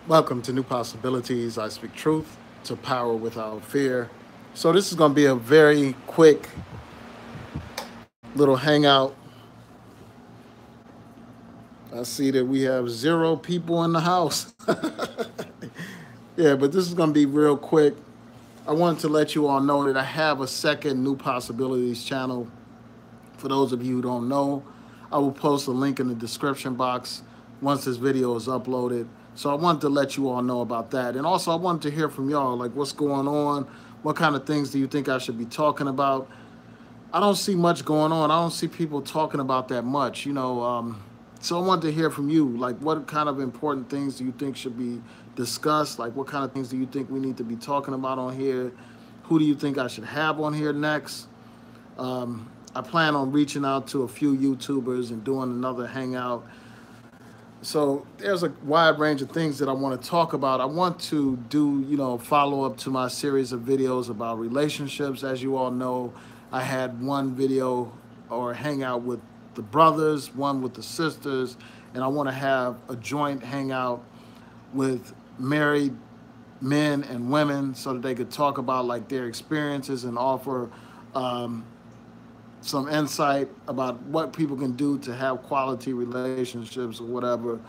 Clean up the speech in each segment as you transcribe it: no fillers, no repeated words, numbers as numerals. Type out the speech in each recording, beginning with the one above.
Welcome to New Possibilities. I speak truth to power without fear. So, this is going to be a very quick little hangout. I see that we have 0 people in the house. Yeah, but this is going to be real quick. I wanted to let you all know that I have a second New Possibilities channel. For those of you who don't know, I will post a link in the description box once this video is uploaded. So I wanted to let you all know about that. And also I wanted to hear from y'all, like what's going on? What kind of things do you think I should be talking about? I don't see much going on. I don't see people talking about that much, so I wanted to hear from you. Like, what kind of important things do you think should be discussed? Like, what kind of things do you think we need to be talking about on here? Who do you think I should have on here next? I plan on reaching out to a few YouTubers and doing another hangout. So there's a wide range of things that I want to talk about. I want to do, follow up to my series of videos about relationships. As you all know, I had one video or hangout with the brothers, one with the sisters, and I want to have a joint hangout with married men and women so that they could talk about like their experiences and offer um, some insight about what people can do to have quality relationships or whatever.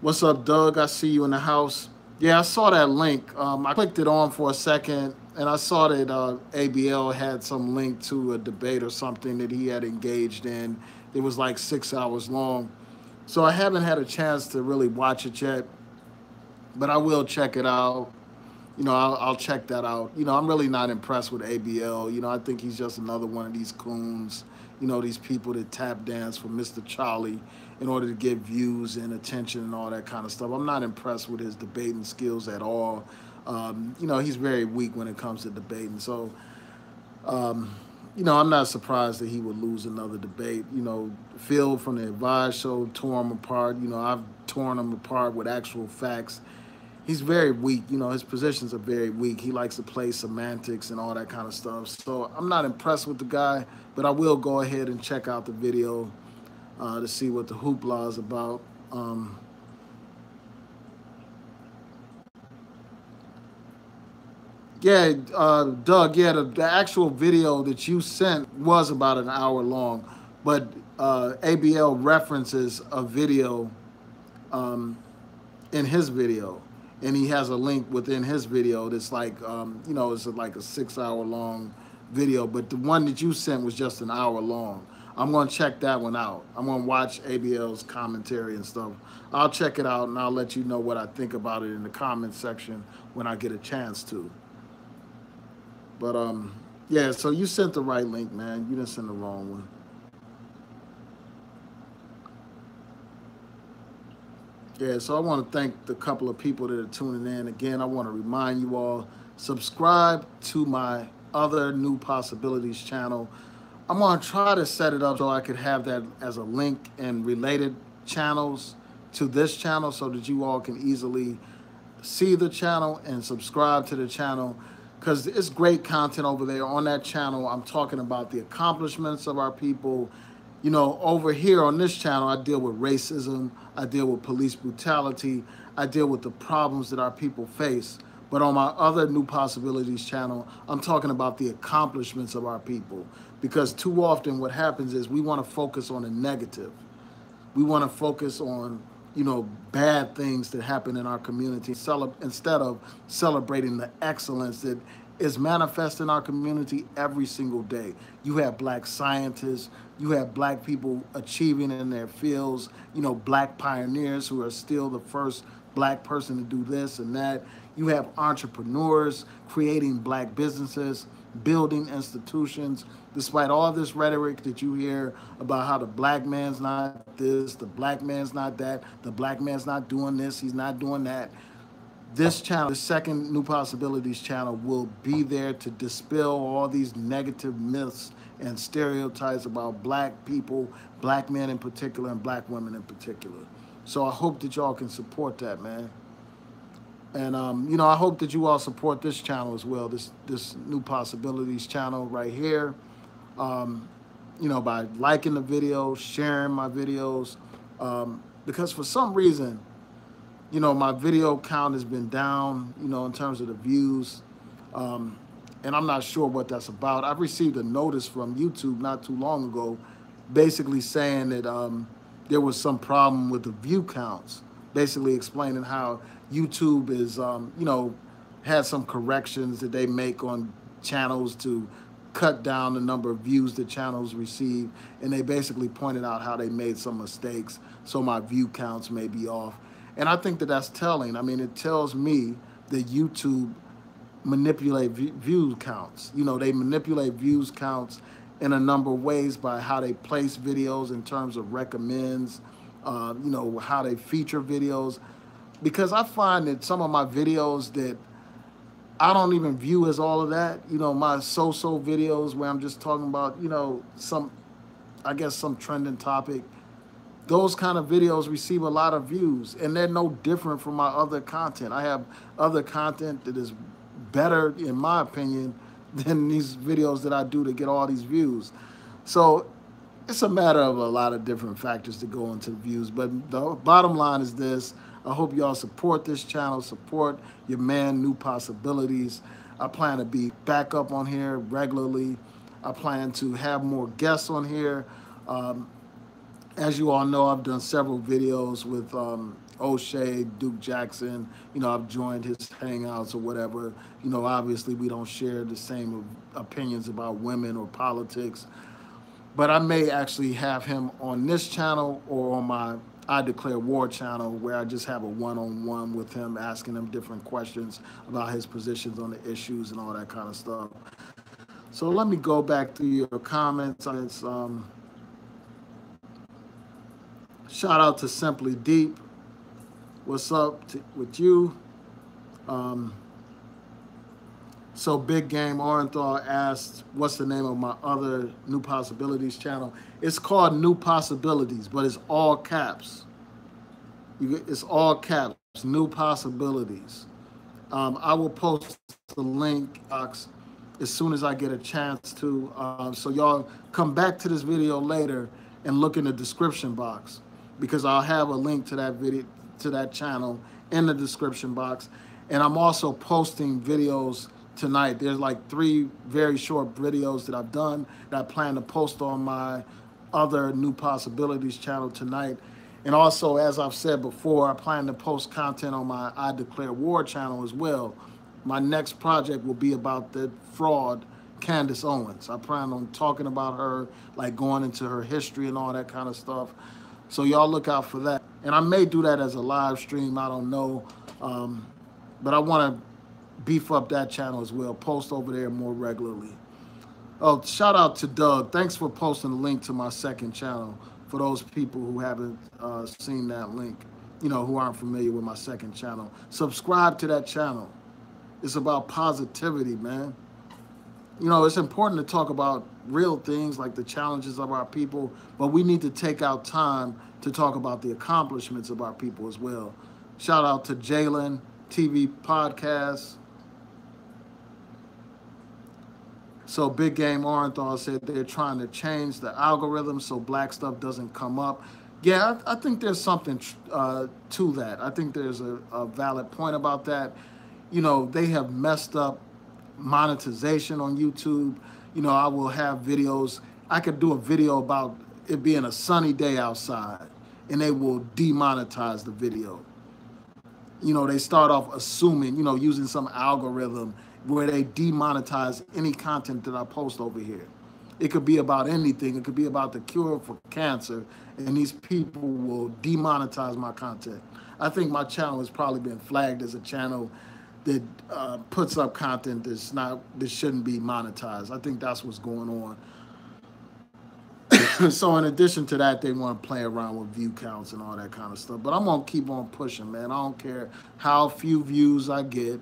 What's up, Doug? I see you in the house. Yeah, I saw that link. I clicked it on for a second, and I saw that ABL had some link to a debate or something that he had engaged in. It was like 6 hours long. So I haven't had a chance to really watch it yet, but I will check it out. I'll check that out. I'm really not impressed with ABL. I think he's just another one of these coons, these people that tap dance for Mr. Charlie in order to get views and attention and all that kind of stuff. I'm not impressed with his debating skills at all. He's very weak when it comes to debating. So, I'm not surprised that he would lose another debate. Phil from the Advice Show tore him apart. I've torn him apart with actual facts. He's very weak. His positions are very weak. He likes to play semantics and all that kind of stuff. So I'm not impressed with the guy, but I will go ahead and check out the video to see what the hoopla is about. Yeah, Doug, yeah, the actual video that you sent was about an hour long, but ABL references a video um, in his video, and he has a link within his video that's like, it's like a 6 hour long video, but the one that you sent was just an hour long. I'm gonna check that one out. I'm gonna watch ABL's commentary and stuff. I'll check it out and I'll let you know what I think about it in the comment section when I get a chance to. But yeah. So you sent the right link, man. You didn't send the wrong one. Yeah, so I want to thank the couple of people that are tuning in. Again, I want to remind you all, subscribe to my other New Possibilities channel. I'm going to try to set it up so I could have that as a link and related channels to this channel so that you all can easily see the channel and subscribe to the channel because it's great content over there on that channel. I'm talking about the accomplishments of our people. Over here on this channel, I deal with racism, I deal with police brutality, I deal with the problems that our people face. But on my other New Possibilities channel, I'm talking about the accomplishments of our people. Because too often what happens is we want to focus on the negative. We want to focus on, bad things that happen in our community instead of celebrating the excellence that is manifest in our community every single day. You have black scientists, you have black people achieving in their fields, black pioneers who are still the first black person to do this and that. You have entrepreneurs creating black businesses, building institutions, despite all this rhetoric that you hear about how the black man's not this, the black man's not that, the black man's not doing this, he's not doing that. This channel, the second New Possibilities channel, will be there to dispel all these negative myths and stereotypes about black people, black men in particular, and black women in particular. So I hope that y'all can support that, man. And I hope that you all support this channel as well. This New Possibilities channel right here. By liking the videos, sharing my videos, because for some reason, you know, my video count has been down, you know, in terms of the views. Um, and I'm not sure what that's about. I've received a notice from YouTube not too long ago, basically saying that there was some problem with the view counts, basically explaining how YouTube is, you know, had some corrections that they make on channels to cut down the number of views the channels receive. And they basically pointed out how they made some mistakes, so my view counts may be off. And I think that that's telling. I mean, it tells me that YouTube manipulate view counts. You know, they manipulate views counts in a number of ways by how they place videos in terms of recommends, you know, how they feature videos. Because I find that some of my videos that I don't even view as all of that, you know, my so-so videos where I'm just talking about, you know, some, I guess, some trending topic, those kind of videos receive a lot of views, and they're no different from my other content. I have other content that is better, in my opinion, than these videos that I do to get all these views. So it's a matter of a lot of different factors to go into views. But the bottom line is this: I hope y'all support this channel, support your man, New Possibilities. I plan to be back up on here regularly. I plan to have more guests on here. As you all know, I've done several videos with O'Shea, Duke Jackson. You know, I've joined his hangouts or whatever. You know, obviously we don't share the same opinions about women or politics. But I may actually have him on this channel or on my I Declare War channel, where I just have a one-on-one with him, asking him different questions about his positions on the issues and all that kind of stuff. So let me go back to your comments. Shout out to Simply Deep. What's up with you? So Big Game Orenthal asked, what's the name of my other New Possibilities channel? It's called New Possibilities, but it's all caps. It's all caps, New Possibilities. I will post the link box as soon as I get a chance to. So y'all come back to this video later and look in the description box, because I'll have a link to that video, to that channel in the description box. And I'm also posting videos tonight. There's like 3 very short videos that I've done that I plan to post on my other New Possibilities channel tonight. And also, as I've said before, I plan to post content on my I Declare War channel as well. My next project will be about the fraud Candace Owens. I plan on talking about her, like going into her history and all that kind of stuff. So y'all look out for that. And I may do that as a live stream, I don't know. But I want to beef up that channel as well, post over there more regularly. Oh, shout out to Doug. Thanks for posting the link to my second channel. For those people who haven't seen that link, you know, who aren't familiar with my second channel, subscribe to that channel. It's about positivity, man. You know, it's important to talk about real things like the challenges of our people, but we need to take out time to talk about the accomplishments of our people as well. Shout out to Jalen TV Podcast. So Big Game Orenthal said they're trying to change the algorithm so black stuff doesn't come up. Yeah, I think there's something to that. I think there's a valid point about that. You know, they have messed up monetization on YouTube. You know, I will have videos. I could do a video about it being a sunny day outside, and they will demonetize the video. You know, they start off assuming, you know, using some algorithm where they demonetize any content that I post over here. It could be about anything. It could be about the cure for cancer, and these people will demonetize my content. I think my channel has probably been flagged as a channel that puts up content that shouldn't be monetized. I think that's what's going on. So in addition to that, they want to play around with view counts and all that kind of stuff. But I'm going to keep on pushing, man. I don't care how few views I get.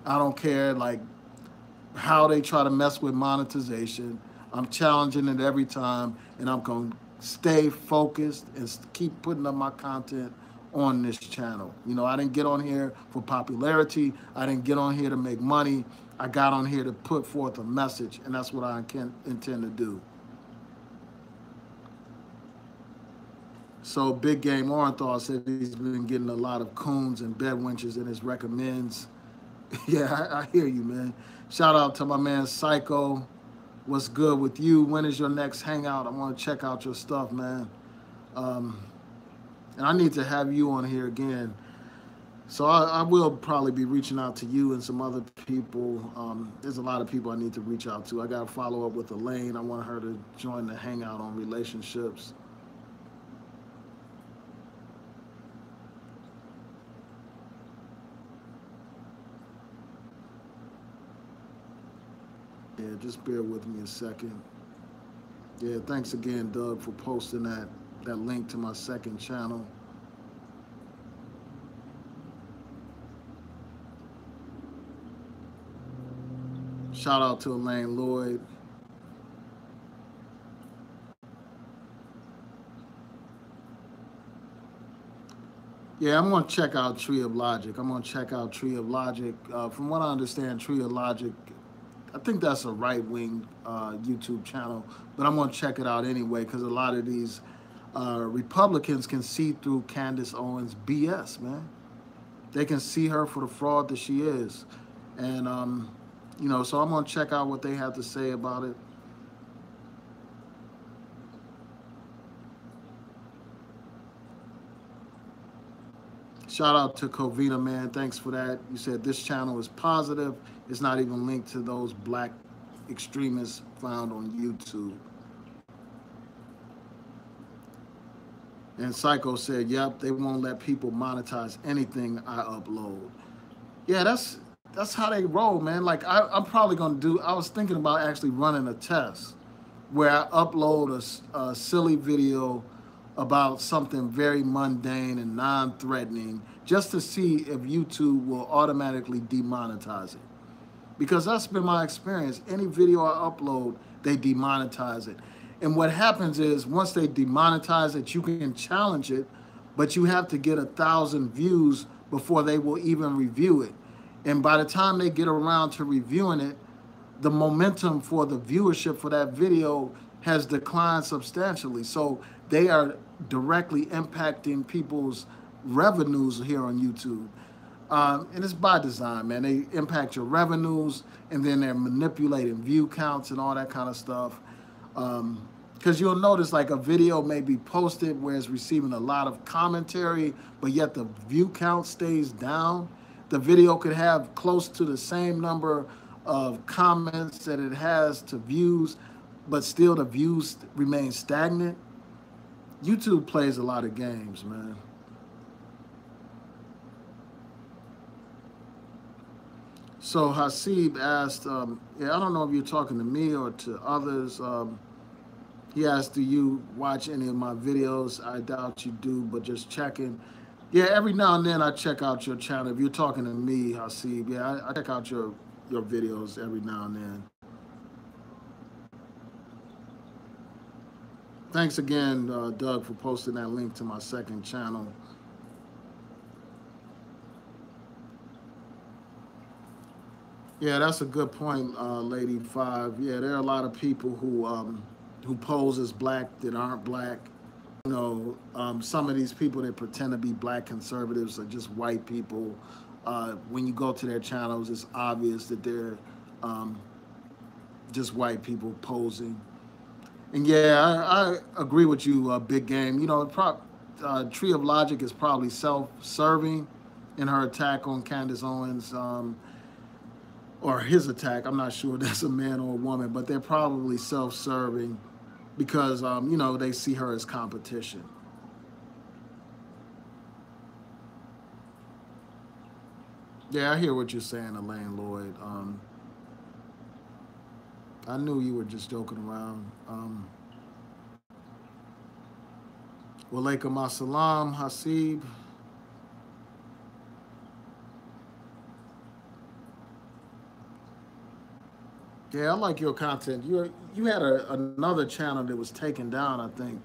I don't care like how they try to mess with monetization. I'm challenging it every time, and I'm going to stay focused and keep putting up my content on this channel. You know, I didn't get on here for popularity. I didn't get on here to make money. I got on here to put forth a message, and that's what I intend to do. So Big Game Orenthal said he's been getting a lot of coons and bedwenches in his recommends. Yeah, I hear you, man. Shout out to my man Psycho. What's good with you? When is your next hangout? I want to check out your stuff, man. Um, and I need to have you on here again. So I will probably be reaching out to you and some other people. There's a lot of people I need to reach out to. I got to follow up with Elaine. I want her to join the hangout on relationships. Yeah, just bear with me a second. Yeah, thanks again, Doug, for posting that link to my second channel. Shout out to Elaine Lloyd. Yeah, I'm going to check out Tree of Logic. I'm going to check out Tree of Logic. From what I understand, Tree of Logic, I think that's a right-wing YouTube channel, but I'm going to check it out anyway because a lot of these Republicans can see through Candace Owens' BS, man. They can see her for the fraud that she is. And, so I'm going to check out what they have to say about it. Shout out to Covina, man. Thanks for that. You said this channel is positive. It's not even linked to those black extremists found on YouTube. And Psycho said, yep, they won't let people monetize anything I upload. Yeah, that's how they roll, man. Like, I'm probably going to do, I was thinking about actually running a test where I upload a silly video about something very mundane and non-threatening just to see if YouTube will automatically demonetize it. Because that's been my experience. Any video I upload, they demonetize it. And what happens is once they demonetize it, you can challenge it, but you have to get 1,000 views before they will even review it. And by the time they get around to reviewing it, the momentum for the viewership for that video has declined substantially. So they are directly impacting people's revenues here on YouTube. And it's by design, man. They impact your revenues, and then they're manipulating view counts and all that kind of stuff. Because you'll notice like a video may be posted where it's receiving a lot of commentary, but yet the view count stays down. The video could have close to the same number of comments that it has to views, but still the views remain stagnant. YouTube plays a lot of games, man. So Hasib asked, yeah, I don't know if you're talking to me or to others. He asked, do you watch any of my videos? I doubt you do, but just checking. Yeah, every now and then I check out your channel. If you're talking to me, Hasib, yeah, I check out your videos every now and then. Thanks again, Doug, for posting that link to my second channel. Yeah, that's a good point, Lady Five. Yeah, there are a lot of people who pose as black that aren't black. You know, some of these people that pretend to be black conservatives are just white people. When you go to their channels, it's obvious that they're just white people posing. And yeah, I agree with you, Big Game. You know, Tree of Logic is probably self-serving in her attack on Candace Owens, or his attack. I'm not sure if that's a man or a woman, but they're probably self-serving because, you know, they see her as competition. Yeah, I hear what you're saying, Elaine Lloyd. I knew you were just joking around. Walaikum assalam, Hasib. Yeah, I like your content. You had another channel that was taken down, I think,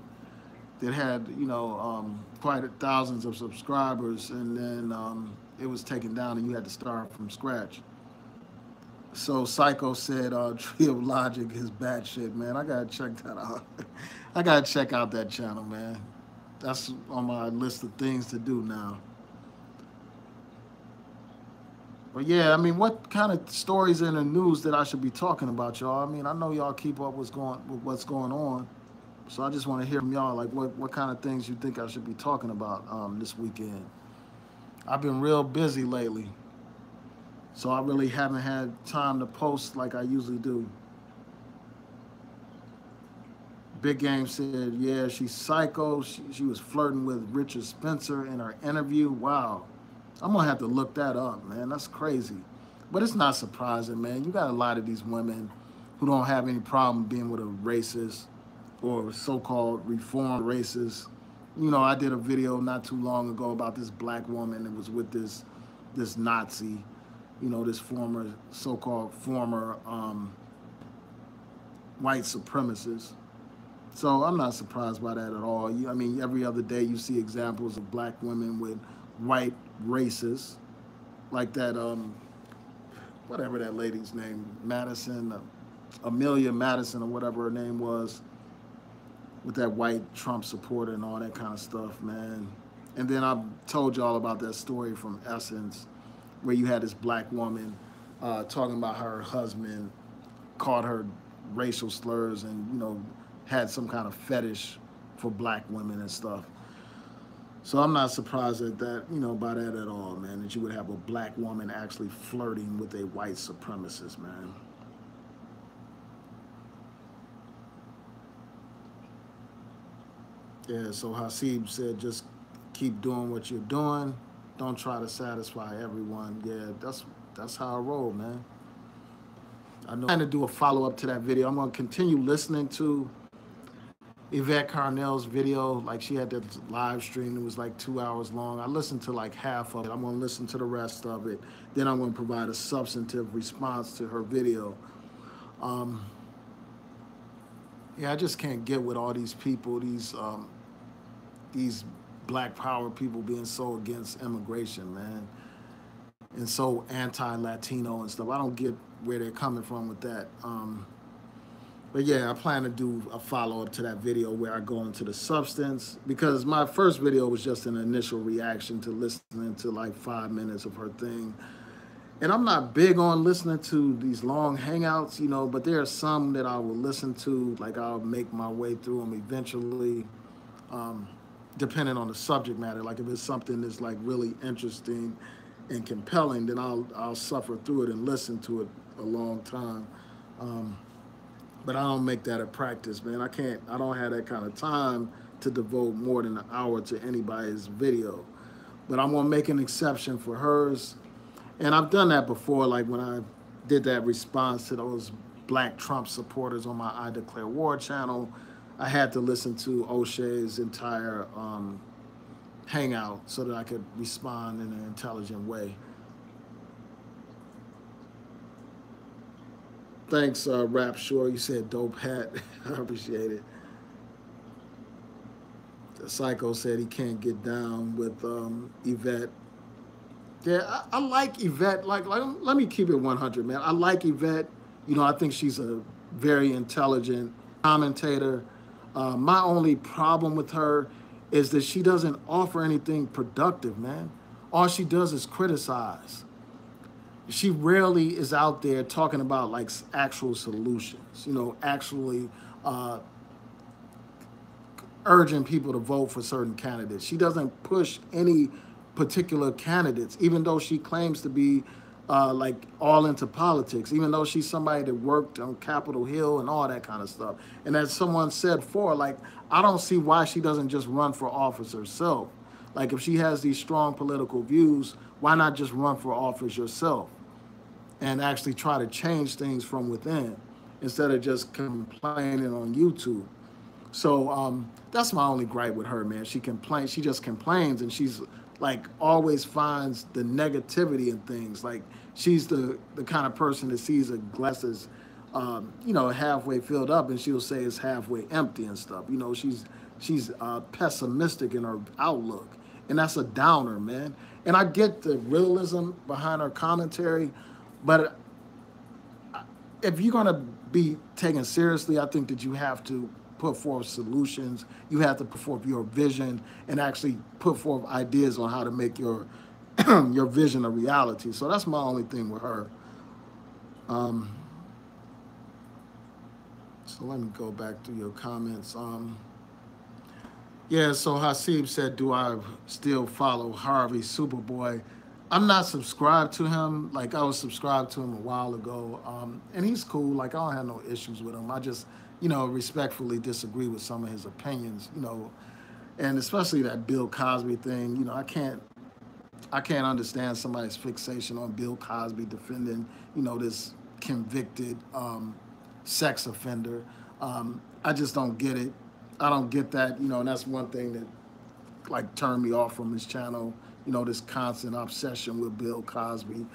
that had, you know, quite thousands of subscribers, and then it was taken down and you had to start from scratch. So Psycho said Tree of Logic is bad shit, man. I gotta check that out. I gotta check out that channel, man. That's on my list of things to do now. But yeah, I mean, what kind of stories in the news that I should be talking about, y'all? I mean, I know y'all keep up with what's going on, so I just want to hear from y'all, like what kind of things you think I should be talking about this weekend. I've been real busy lately, so I really haven't had time to post like I usually do. Big Game said, yeah, she's psycho. She was flirting with Richard Spencer in her interview. Wow. I'm going to have to look that up, man. That's crazy. But it's not surprising, man. You got a lot of these women who don't have any problem being with a racist or so-called reformed racist. You know, I did a video not too long ago about this black woman that was with this Nazi, you know, this former so-called former white supremacist. So I'm not surprised by that at all. I mean, every other day you see examples of black women with white racists, like that, whatever that lady's name, Madison, Amelia Madison, or whatever her name was, with that white Trump supporter and all that kind of stuff, man. And then I told y'all about that story from Essence, where you had this black woman talking about her husband called her racial slurs and, you know, had some kind of fetish for black women and stuff. So I'm not surprised at that, you know, by that at all, man, that you would have a black woman actually flirting with a white supremacist, man. Yeah, so Hasib said, just keep doing what you're doing. Don't try to satisfy everyone. Yeah, that's how I roll, man. I know I'm trying to do a follow-up to that video. I'm going to continue listening to Yvette Carnell's video. Like, she had that live stream. It was like 2 hours long. I listened to like half of it. I'm going to listen to the rest of it. Then I'm going to provide a substantive response to her video. Yeah, I just can't get with all these people, these black power people being so against immigration, man, and so anti-Latino and stuff. I don't get where they're coming from with that. But yeah, I plan to do a follow-up to that video where I go into the substance, because my first video was just an initial reaction to listening to like 5 minutes of her thing. And I'm not big on listening to these long hangouts, you know, but there are some that I will listen to, like I'll make my way through them eventually, depending on the subject matter. Like if it's something that's like really interesting and compelling, then I'll suffer through it and listen to it a long time. But I don't make that a practice, man. I don't have that kind of time to devote more than an hour to anybody's video. But I'm gonna make an exception for hers. And I've done that before, like when I did that response to those black Trump supporters on my I Declare War channel. I had to listen to O'Shea's entire hangout so that I could respond in an intelligent way. Thanks, Rap Shore. You said dope hat. I appreciate it. The Psycho said he can't get down with Yvette. Yeah, I like Yvette. Like, let me keep it 100, man. I like Yvette. You know, I think she's a very intelligent commentator. My only problem with her is that she doesn't offer anything productive, man. All she does is criticize. She rarely is out there talking about like actual solutions, you know, actually urging people to vote for certain candidates. She doesn't push any particular candidates, even though she claims to be like all into politics, even though she's somebody that worked on Capitol Hill and all that kind of stuff. And as someone said before, like, I don't see why she doesn't just run for office herself. Like, if she has these strong political views, why not just run for office yourself and actually try to change things from within instead of just complaining on YouTube? So that's my only gripe with her, man. She just complains, and she's like always finds the negativity in things. Like, she's the kind of person that sees a glass as you know, halfway filled up, and she'll say it's halfway empty and stuff. You know, she's pessimistic in her outlook, and that's a downer, man. And I get the realism behind her commentary, but if you're gonna be taken seriously, I think that you have to put forth solutions. You have to put forth your vision and actually put forth ideas on how to make your your vision a reality. So that's my only thing with her. Um, so let me go back to your comments. Yeah, so Hasib said, do I still follow Harvey Superboy? I'm not subscribed to him. Like, I was subscribed to him a while ago. And he's cool. Like, I don't have no issues with him. I just, respectfully disagree with some of his opinions, and especially that Bill Cosby thing. I can't understand somebody's fixation on Bill Cosby defending, this convicted sex offender. I just don't get it. I don't get that, and that's one thing that like turned me off from his channel. This constant obsession with Bill Cosby.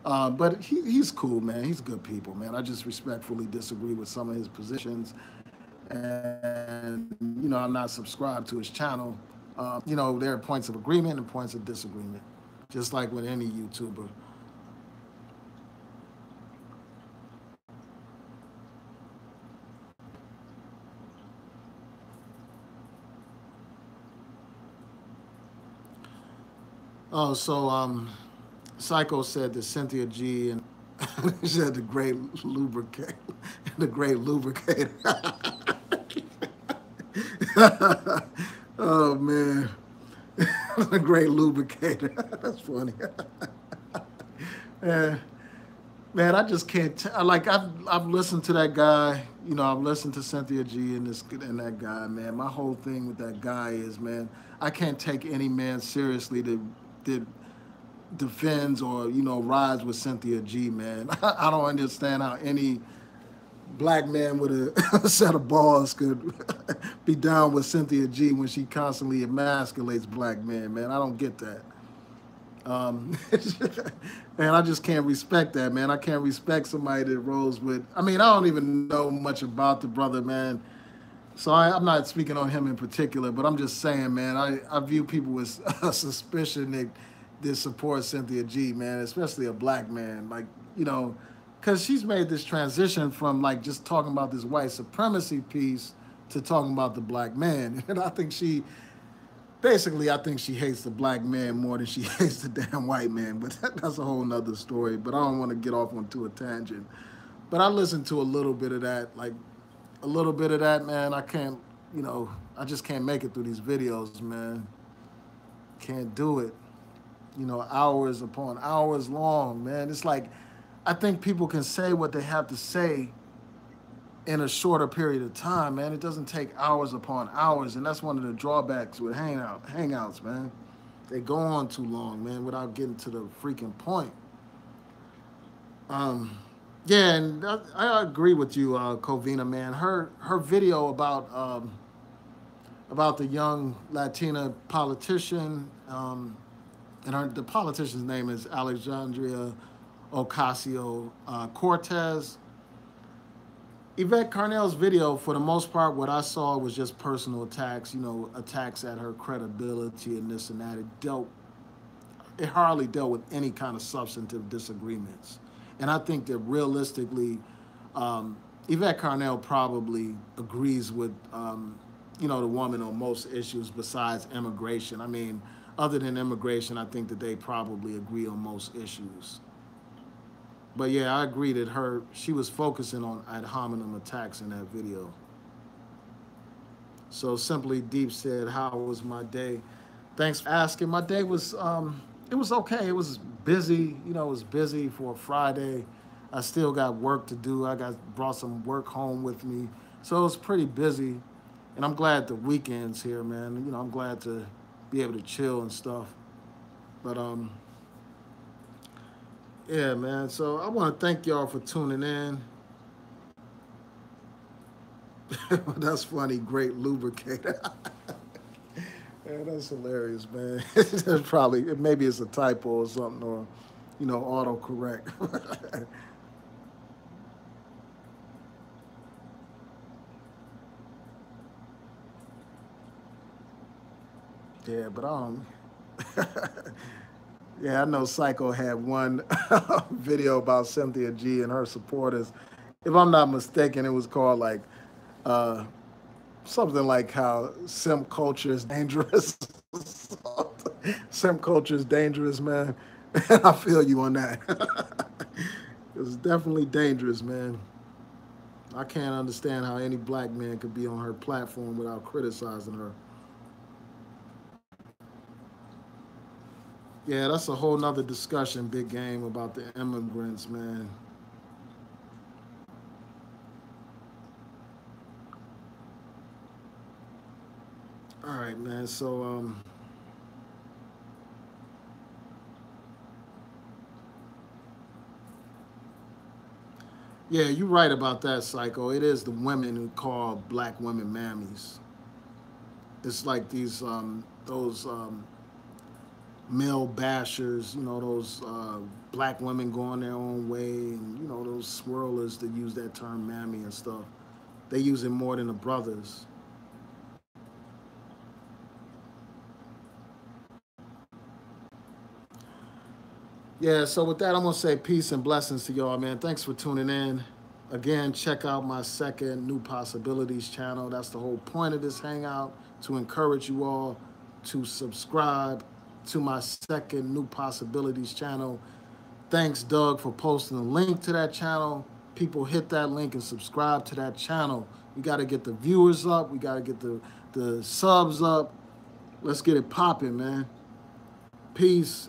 But he's cool, man. He's good people, man. I just respectfully disagree with some of his positions, and I'm not subscribed to his channel. There are points of agreement and points of disagreement, just like with any YouTuber. Oh, so Psycho said that Cynthia G and she said the great lubricate, the great lubricator. Oh man, the great lubricator. That's funny. Yeah. Man, I just can't. Like I've listened to that guy. I've listened to Cynthia G and that guy. Man, my whole thing with that guy is, man, I can't take any man seriously that defends or rides with Cynthia G. Man, I don't understand how any black man with a set of balls could be down with Cynthia G when she constantly emasculates black men. Man, I don't get that. Man, I just can't respect that, man. I can't respect somebody that rolls with. I mean, I don't even know much about the brother, man. So I'm not speaking on him in particular, but I'm just saying, man, I view people with a suspicion that support Cynthia G, man, especially a black man. Like, because she's made this transition from like just talking about this white supremacy piece to talking about the black man. And I think she hates the black man more than she hates the damn white man. But that's a whole nother story. But I don't want to get off onto a tangent. But I listened to a little bit of that, man. I can't, I just can't make it through these videos, man. Can't do it. Hours upon hours long, man. It's like, I think people can say what they have to say in a shorter period of time, man. It doesn't take hours upon hours, and that's one of the drawbacks with hangouts, man. They go on too long, man, without getting to the freaking point. Yeah, and I agree with you, Covina, man. Her video about the young Latina politician, and the politician's name is Alexandria Ocasio-Cortez. Yvette Carnell's video, for the most part, what I saw was just personal attacks, attacks at her credibility and this and that. It hardly dealt with any kind of substantive disagreements. And I think that realistically, Yvette Carnell probably agrees with, the woman on most issues besides immigration. I mean, other than immigration, I think that they probably agree on most issues. But yeah, I agree that she was focusing on ad hominem attacks in that video. So Simply Deep said, how was my day? Thanks for asking. My day was, it was okay. It was busy, it was busy for a Friday. I still got work to do. Brought some work home with me. So it was pretty busy. And I'm glad the weekend's here, man. I'm glad to be able to chill and stuff. But, yeah, man. So I want to thank y'all for tuning in. That's funny. Great lubricator. Yeah, that's hilarious, man. That's maybe it's a typo or something, or, autocorrect. Yeah, but yeah, I know Psycho had one video about Cynthia G and her supporters. If I'm not mistaken, it was called like something like how simp culture is dangerous. Simp culture is dangerous, man. And I feel you on that. It's definitely dangerous, man. I can't understand how any black man could be on her platform without criticizing her. Yeah, that's a whole nother discussion, big game, about the immigrants, man. All right, man. So, yeah, you're right about that, Psycho. It is the women who call black women mammies. It's like those male bashers, those black women going their own way, and those swirlers that use that term mammy and stuff. They use it more than the brothers. Yeah, so with that, I'm gonna say peace and blessings to y'all, man. Thanks for tuning in. Again, check out my second New Possibilities channel. That's the whole point of this hangout, to encourage you all to subscribe to my second New Possibilities channel. Thanks, Doug, for posting a link to that channel. People hit that link and subscribe to that channel. We got to get the viewers up. We got to get the subs up. Let's get it popping, man. Peace